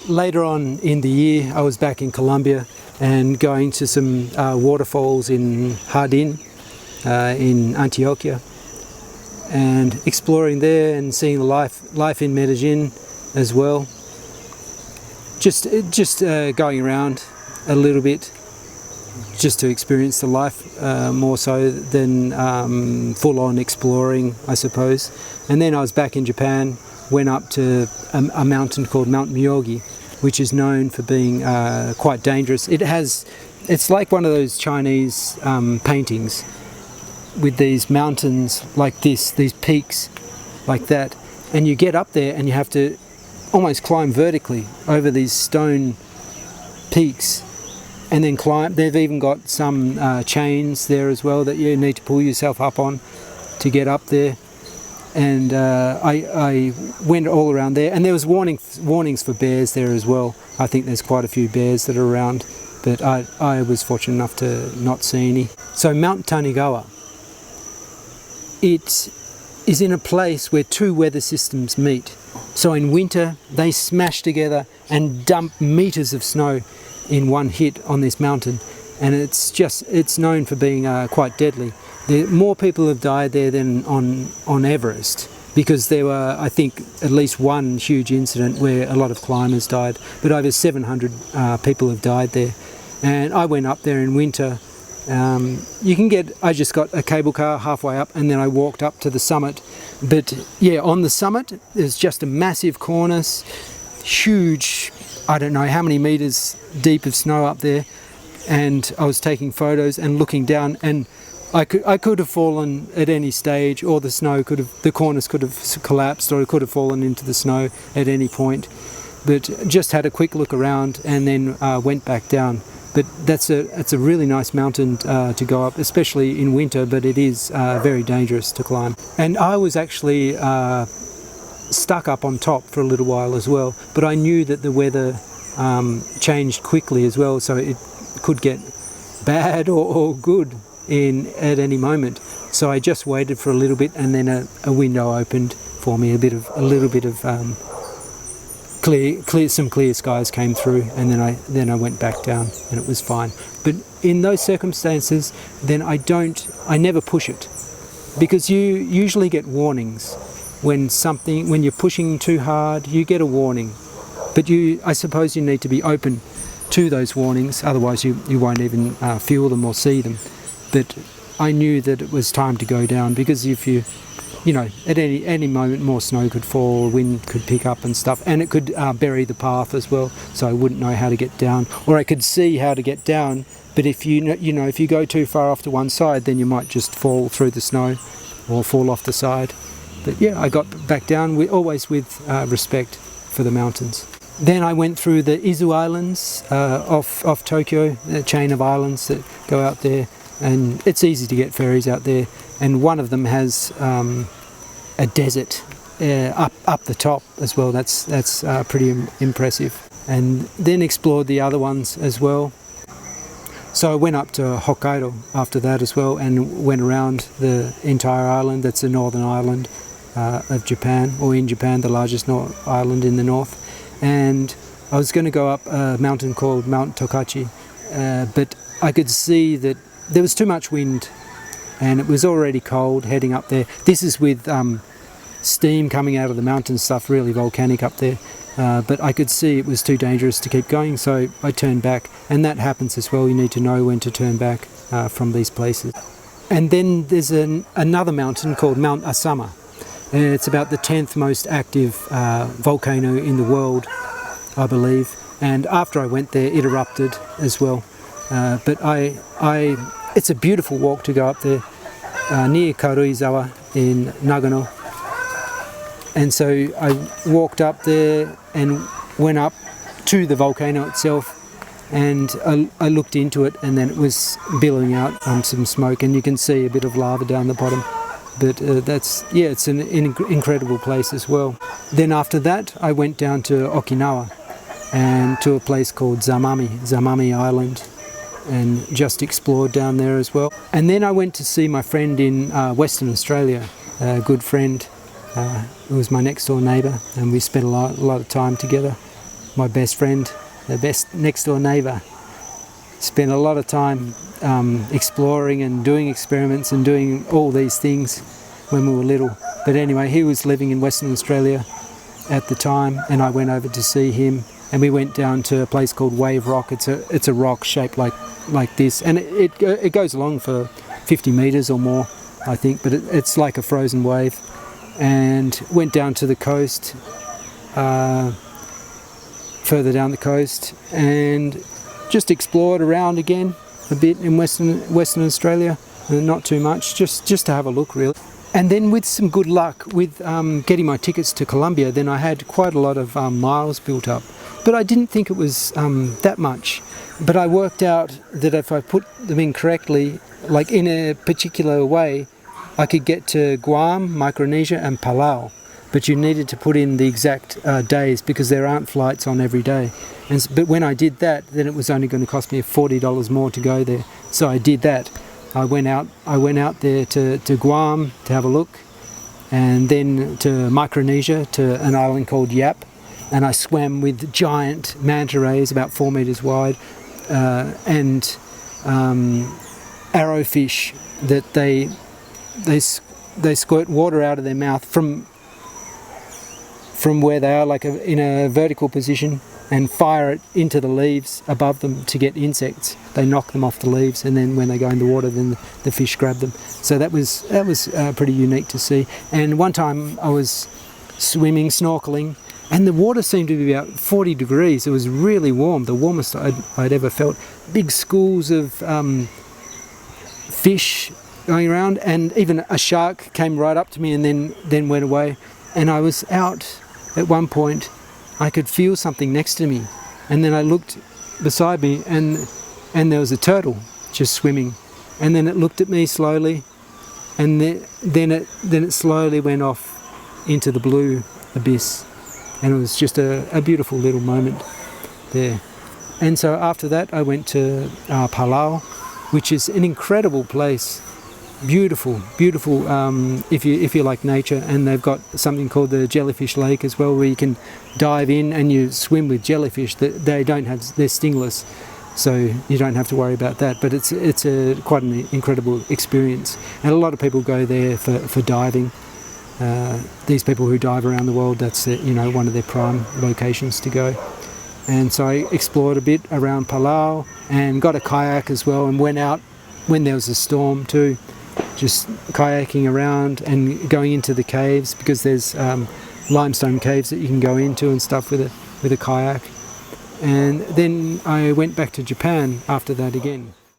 later on in the year, I was back in Colombia and going to some waterfalls in Jardín, in Antioquia, and exploring there and seeing the life in Medellin as well. Just going around a little bit, just to experience the life more so than full-on exploring, I suppose. And then I was back in Japan, went up to a mountain called Mount Myogi, which is known for being quite dangerous. It's like one of those Chinese paintings with these mountains like this, these peaks like that, and you get up there and you have to almost climb vertically over these stone peaks and then climb. They've even got some chains there as well that you need to pull yourself up on to get up there. And I went all around there, and there was warnings for bears there as well. I think there's quite a few bears that are around, but I was fortunate enough to not see any. So Mount Tanigawa, it is in a place where two weather systems meet. So in winter, they smash together and dump meters of snow in one hit on this mountain, and it's known for being quite deadly. More people have died there than on Everest, because there were, I think, at least one huge incident where a lot of climbers died, but over 700 people have died there. And I went up there in winter. I just got a cable car halfway up, and then I walked up to the summit. But yeah, on the summit, there's just a massive cornice, huge, I don't know how many meters deep of snow up there. And I was taking photos and looking down, and I could have fallen at any stage, or the cornice could have collapsed, or it could have fallen into the snow at any point. But just had a quick look around and then went back down. But it's a really nice mountain to go up, especially in winter, but it is very dangerous to climb. And I was actually stuck up on top for a little while as well, but I knew that the weather changed quickly as well, so it could get bad or good at any moment. So I just waited for a little bit, and then a window opened for me. A little bit of some clear skies came through, and then I went back down, and it was fine. But in those circumstances, then I never push it, because you usually get warnings when you're pushing too hard. You get a warning, but I suppose you need to be open to those warnings, otherwise you won't even feel them or see them. But I knew that it was time to go down, because if at any moment more snow could fall, wind could pick up and stuff, and it could bury the path as well, so I wouldn't know how to get down. Or I could see how to get down, but if if you go too far off to one side, then you might just fall through the snow or fall off the side. But yeah, I got back down, always with respect for the mountains. Then I went through the Izu Islands off Tokyo, a chain of islands that go out there, and it's easy to get ferries out there. And one of them has a desert up the top as well. That's pretty impressive. And then explored the other ones as well. So I went up to Hokkaido after that as well, and went around the entire island. That's the northern island of Japan, or in Japan, the largest island in the north. And I was going to go up a mountain called Mount Tokachi, but I could see that there was too much wind, and it was already cold heading up there. This is with steam coming out of the mountain stuff, really volcanic up there. But I could see it was too dangerous to keep going, so I turned back. And that happens as well. You need to know when to turn back from these places. And then there's another mountain called Mount Asama. It's about the 10th most active volcano in the world, I believe. And after I went there, it erupted as well. But it's a beautiful walk to go up there, near Karuizawa in Nagano. And so I walked up there and went up to the volcano itself, and I looked into it, and then it was billowing out some smoke, and you can see a bit of lava down the bottom. But it's an incredible place as well. Then after that, I went down to Okinawa and to a place called Zamami Island, and just explored down there as well. And then I went to see my friend in Western Australia, a good friend who was my next door neighbour, and we spent a lot of time together. my best friend, the best next door neighbour. Spent a lot of time exploring and doing experiments and doing all these things when we were little. But anyway, he was living in Western Australia at the time, and I went over to see him, and we went down to a place called Wave Rock. It's a rock shaped like this, and it goes along for 50 metres or more, I think, but it's like a frozen wave. And went down to the coast, further down the coast, and just explored around again a bit in Western Australia, not too much, just to have a look really. And then with some good luck with getting my tickets to Colombia, then I had quite a lot of miles built up. But I didn't think it was that much. But I worked out that if I put them in correctly, like in a particular way, I could get to Guam, Micronesia and Palau. But you needed to put in the exact days because there aren't flights on every day. But when I did that, then it was only going to cost me $40 more to go there. So I did that. I went out there to Guam to have a look, and then to Micronesia, to an island called Yap, and I swam with giant manta rays about 4 meters wide, and arrowfish that they squirt water out of their mouth from where they are, like in a vertical position, and fire it into the leaves above them to get insects. They knock them off the leaves, and then when they go in the water, then the fish grab them. So that was pretty unique to see. And one time I was swimming, snorkeling, and the water seemed to be about 40 degrees. It was really warm, the warmest I'd ever felt. Big schools of fish going around, and even a shark came right up to me and then went away. And I was out at one point. I could feel something next to me, and then I looked beside me, and there was a turtle just swimming, and then it looked at me slowly, and then it slowly went off into the blue abyss, and it was just a beautiful little moment there. And so after that I went to Palau, which is an incredible place. Beautiful if you like nature, and they've got something called the Jellyfish Lake as well, where you can dive in and you swim with jellyfish. That they're stingless, so you don't have to worry about that. But it's quite an incredible experience, and a lot of people go there for diving. These people who dive around the world, that's one of their prime locations to go. And so I explored a bit around Palau and got a kayak as well, and went out when there was a storm too, just kayaking around and going into the caves, because there's limestone caves that you can go into and stuff with a kayak. And then I went back to Japan after that again.